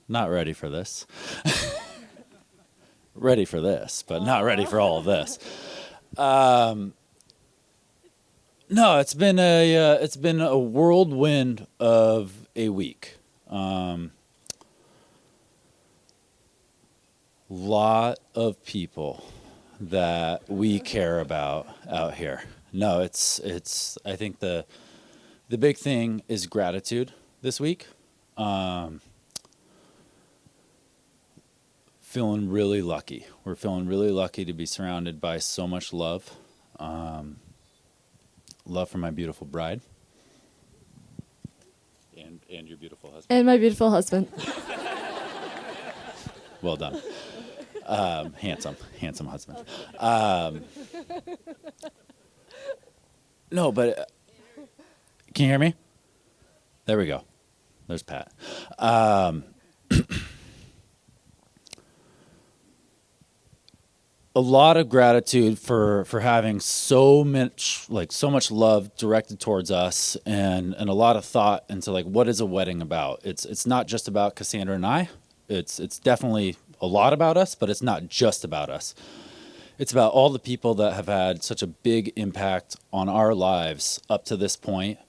Not ready for this. Ready for this, but not ready for all of this. No, it's been a whirlwind of a week. Lot of people that we care about out here. No, it's. I think the big thing is gratitude this week. Feeling really lucky. We're feeling really lucky to be surrounded by so much love. Love for my beautiful bride. And your beautiful husband. And my beautiful husband. Well done. Handsome husband. No, but can you hear me? There we go. There's Pat. A lot of gratitude for having so much love directed towards us, and a lot of thought into like what is a wedding about. It's not just about Cassandra and I. It's definitely a lot about us, but it's not just about us. It's about all the people that have had such a big impact on our lives up to this point,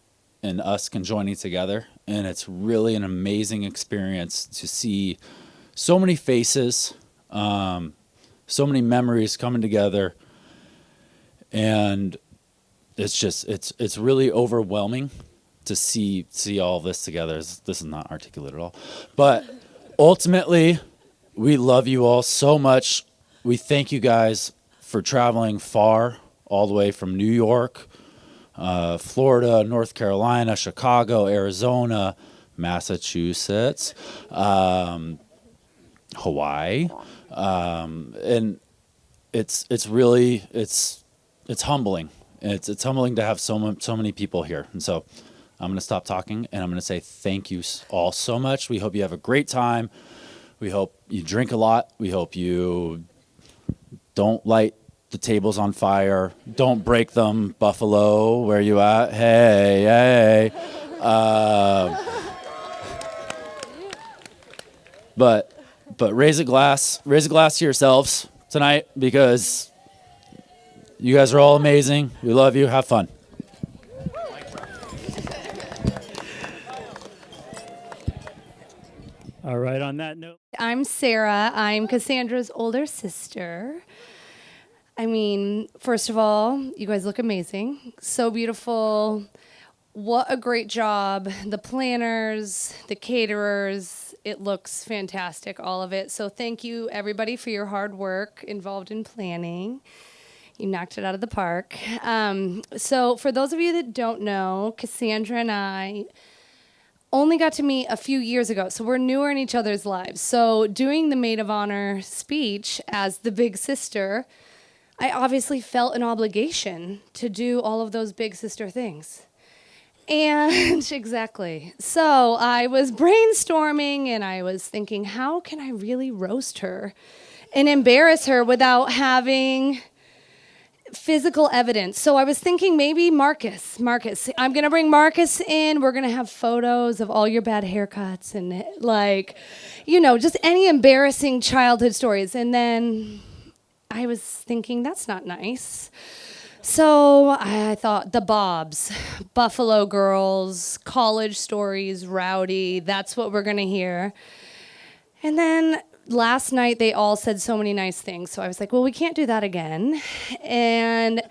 and us conjoining together. And it's really an amazing experience to see so many faces. So many memories coming together, and it's really overwhelming to see all this together. This is not articulate at all, but ultimately, we love you all so much. We thank you guys for traveling far, all the way from New York, Florida, North Carolina, Chicago, Arizona, Massachusetts, Hawaii. And it's really humbling. It's humbling to have so many people here. And so I'm going to stop talking, and I'm going to say thank you all so much. We hope you have a great time. We hope you drink a lot. We hope you don't light the tables on fire. Don't break them. Buffalo, where you at? Hey. But raise a glass to yourselves tonight, because you guys are all amazing. We love you. Have fun. All right, on that note. I'm Sarah. I'm Cassandra's older sister. I mean, first of all, you guys look amazing. So beautiful. What a great job. The planners, the caterers, it looks fantastic, all of it. So thank you, everybody, for your hard work involved in planning. You knocked it out of the park. So for those of you that don't know, Cassandra and I only got to meet a few years ago, so we're newer in each other's lives. So doing the maid of honor speech as the big sister, I obviously felt an obligation to do all of those big sister things. And exactly. So I was brainstorming, and I was thinking, how can I really roast her and embarrass her without having physical evidence? So I was thinking maybe Marcus. I'm going to bring Marcus in. We're going to have photos of all your bad haircuts and just any embarrassing childhood stories. And then I was thinking, that's not nice. So I thought the Bobs, Buffalo Girls, college stories, rowdy, that's what we're going to hear. And then last night they all said so many nice things. So I was like, well, we can't do that again. And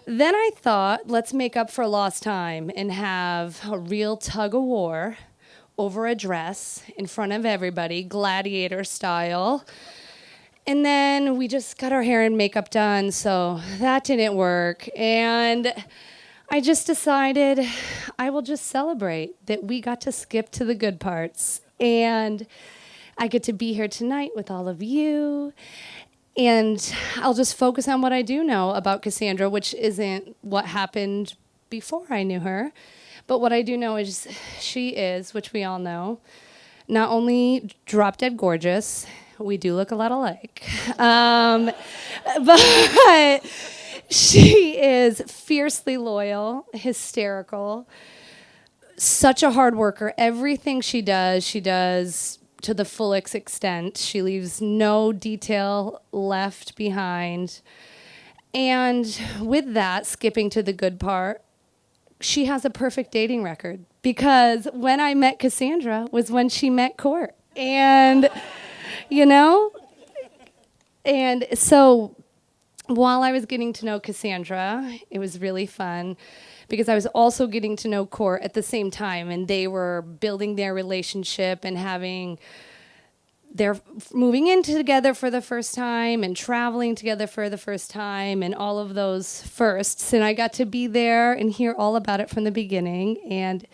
then I thought, let's make up for lost time and have a real tug of war over a dress in front of everybody, gladiator style. And then we just got our hair and makeup done, so that didn't work. And I just decided I will just celebrate that we got to skip to the good parts. And I get to be here tonight with all of you. And I'll just focus on what I do know about Cassandra, which isn't what happened before I knew her. But what I do know is she is, which we all know, not only drop dead gorgeous, we do look a lot alike. But she is fiercely loyal, hysterical, such a hard worker. Everything she does to the fullest extent. She leaves no detail left behind. And with that, skipping to the good part, she has a perfect dating record, because when I met Cassandra was when she met Cort. And, you know, and so while I was getting to know Cassandra, it was really fun because I was also getting to know Cort at the same time, and they were building their relationship and they're moving in together for the first time and traveling together for the first time and all of those firsts. And I got to be there and hear all about it from the beginning. And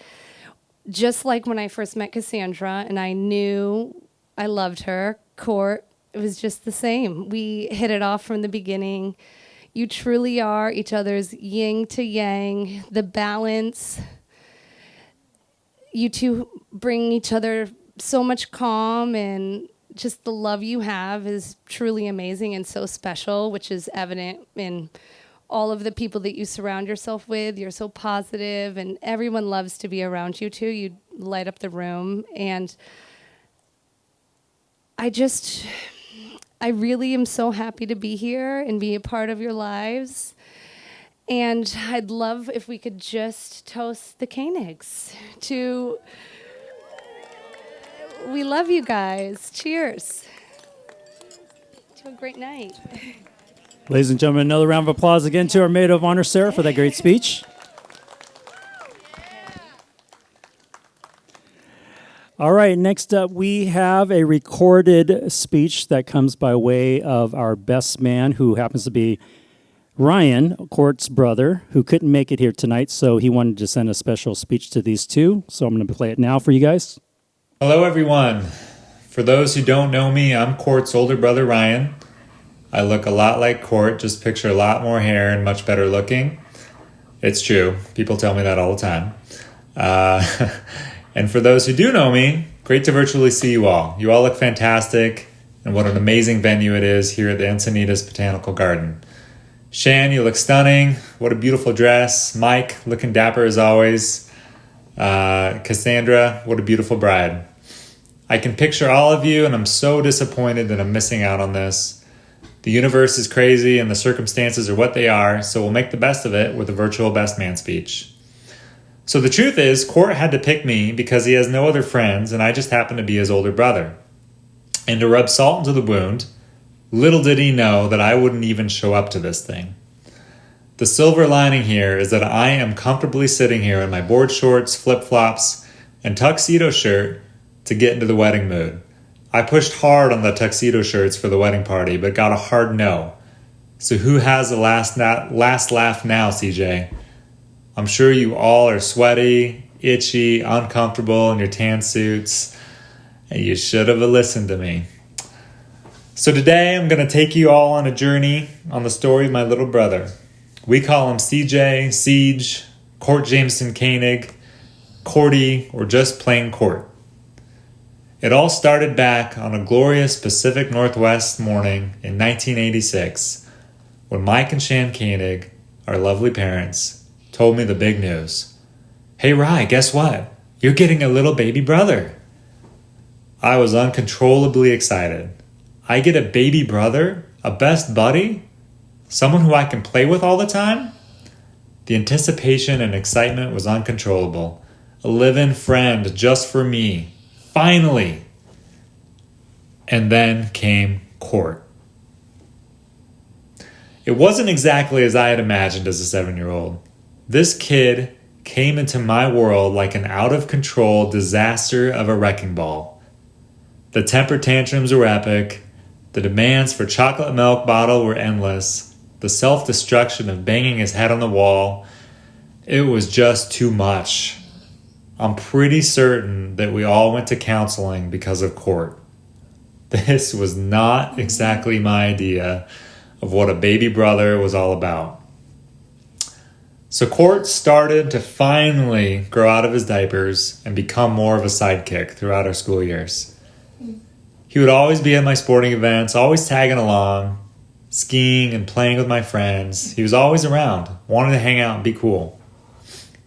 just like when I first met Cassandra and I knew I loved her, Cort, it was just the same. We hit it off from the beginning. You truly are each other's yin to yang, the balance. You two bring each other so much calm, and just the love you have is truly amazing and so special, which is evident in all of the people that you surround yourself with. You're so positive, and everyone loves to be around you too. You light up the room, and I really am so happy to be here and be a part of your lives. And I'd love if we could just toast the Koenigs to... We love you guys. Cheers. To a great night. Ladies and gentlemen, another round of applause again to our maid of honor, Sarah, for that great speech. All right, next up we have a recorded speech that comes by way of our best man, who happens to be Ryan, Cort's brother, who couldn't make it here tonight, so he wanted to send a special speech to these two. So I'm going to play it now for you guys. Hello, everyone. For those who don't know me, I'm Cort's older brother, Ryan. I look a lot like Cort, just picture a lot more hair and much better looking. It's true. People tell me that all the time. And for those who do know me, great to virtually see you all. You all look fantastic, and what an amazing venue it is here at the Encinitas Botanical Garden. Shan, you look stunning. What a beautiful dress. Mike, looking dapper as always. Cassandra, what a beautiful bride. I can picture all of you, and I'm so disappointed that I'm missing out on this. The universe is crazy, and the circumstances are what they are, so we'll make the best of it with a virtual best man speech. So the truth is, Cort had to pick me because he has no other friends, and I just happen to be his older brother. And to rub salt into the wound, little did he know that I wouldn't even show up to this thing. The silver lining here is that I am comfortably sitting here in my board shorts, flip-flops, and tuxedo shirt to get into the wedding mood. I pushed hard on the tuxedo shirts for the wedding party, but got a hard no. So who has the last laugh now, CJ? I'm sure you all are sweaty, itchy, uncomfortable in your tan suits, and you should have listened to me. So today I'm going to take you all on a journey on the story of my little brother. We call him CJ, Siege, Cort Jameson Koenig, Corty, or just plain Cort. It all started back on a glorious Pacific Northwest morning in 1986 when Mike and Shan Koenig, our lovely parents, told me the big news. Hey Rye, guess what? You're getting a little baby brother. I was uncontrollably excited. I get a baby brother? A best buddy? Someone who I can play with all the time? The anticipation and excitement was uncontrollable. A live-in friend just for me. Finally. And then came Cort. It wasn't exactly as I had imagined as a 7-year-old. This kid came into my world like an out-of-control disaster of a wrecking ball. The temper tantrums were epic. The demands for chocolate milk bottle were endless. The self-destruction of banging his head on the wall. It was just too much. I'm pretty certain that we all went to counseling because of Cort. This was not exactly my idea of what a baby brother was all about. So Cort started to finally grow out of his diapers and become more of a sidekick throughout our school years. He would always be at my sporting events, always tagging along, skiing and playing with my friends. He was always around, wanting to hang out and be cool.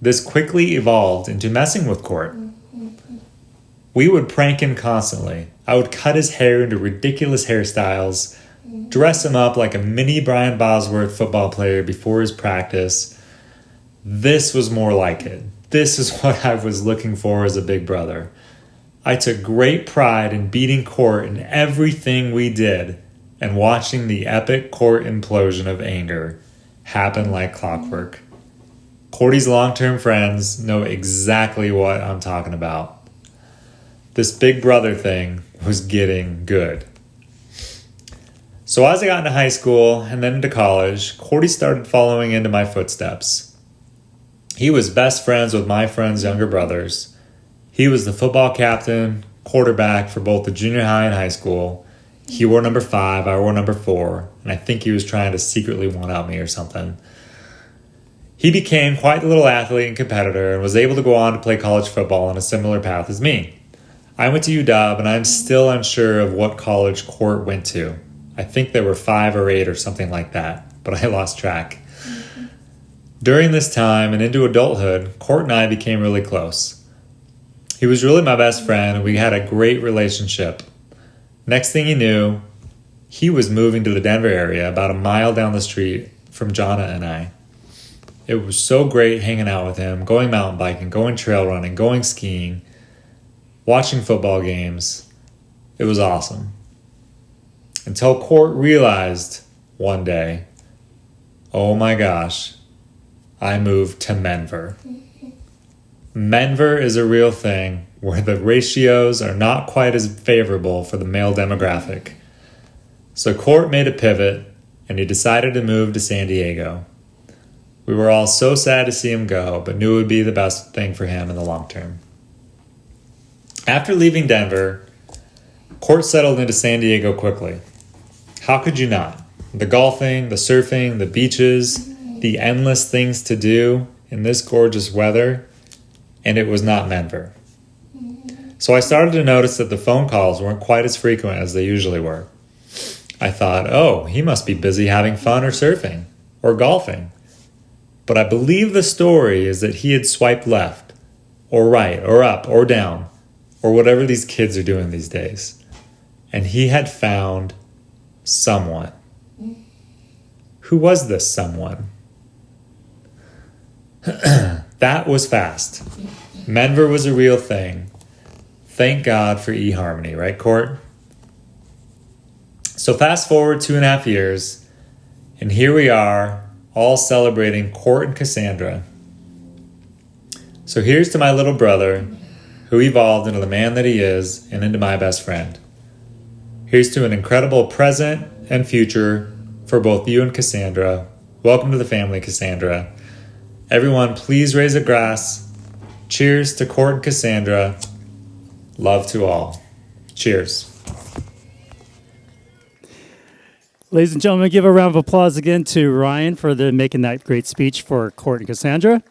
This quickly evolved into messing with Cort. We would prank him constantly, I would cut his hair into ridiculous hairstyles, dress him up like a mini Brian Bosworth football player before his practice. This was more like it. This is what I was looking for as a big brother. I took great pride in beating Cort in everything we did and watching the epic Cort implosion of anger happen like clockwork. Cordy's long-term friends know exactly what I'm talking about. This big brother thing was getting good. So as I got into high school and then into college, Cordy started following into my footsteps. He was best friends with my friends' younger brothers. He was the football captain, quarterback for both the junior high and high school. He wore number 5, I wore number 4, and I think he was trying to secretly one-up me or something. He became quite the little athlete and competitor and was able to go on to play college football on a similar path as me. I went to UW, and I'm still unsure of what college Cort went to. I think there were 5 or 8 or something like that, but I lost track. During this time and into adulthood, Cort and I became really close. He was really my best friend, and we had a great relationship. Next thing you knew, he was moving to the Denver area about a mile down the street from Jonna and I. It was so great hanging out with him, going mountain biking, going trail running, going skiing, watching football games. It was awesome. Until Cort realized one day, oh my gosh, I moved to Menver. Menver is a real thing where the ratios are not quite as favorable for the male demographic. So Cort made a pivot and he decided to move to San Diego. We were all so sad to see him go, but knew it would be the best thing for him in the long term. After leaving Denver, Cort settled into San Diego quickly. How could you not? The golfing, the surfing, the beaches, the endless things to do in this gorgeous weather, and it was not Menver. So I started to notice that the phone calls weren't quite as frequent as they usually were. I thought, oh, he must be busy having fun or surfing or golfing. But I believe the story is that he had swiped left or right or up or down or whatever these kids are doing these days. And he had found someone. Who was this someone? That was fast. Menver was a real thing. Thank God for eHarmony, right, Cort? So fast forward 2.5 years, and here we are, all celebrating Cort and Cassandra. So here's to my little brother, who evolved into the man that he is, and into my best friend. Here's to an incredible present and future for both you and Cassandra. Welcome to the family, Cassandra. Everyone, please raise a glass. Cheers to Cort and Cassandra. Love to all. Cheers. Ladies and gentlemen, give a round of applause again to Ryan for making that great speech for Cort and Cassandra.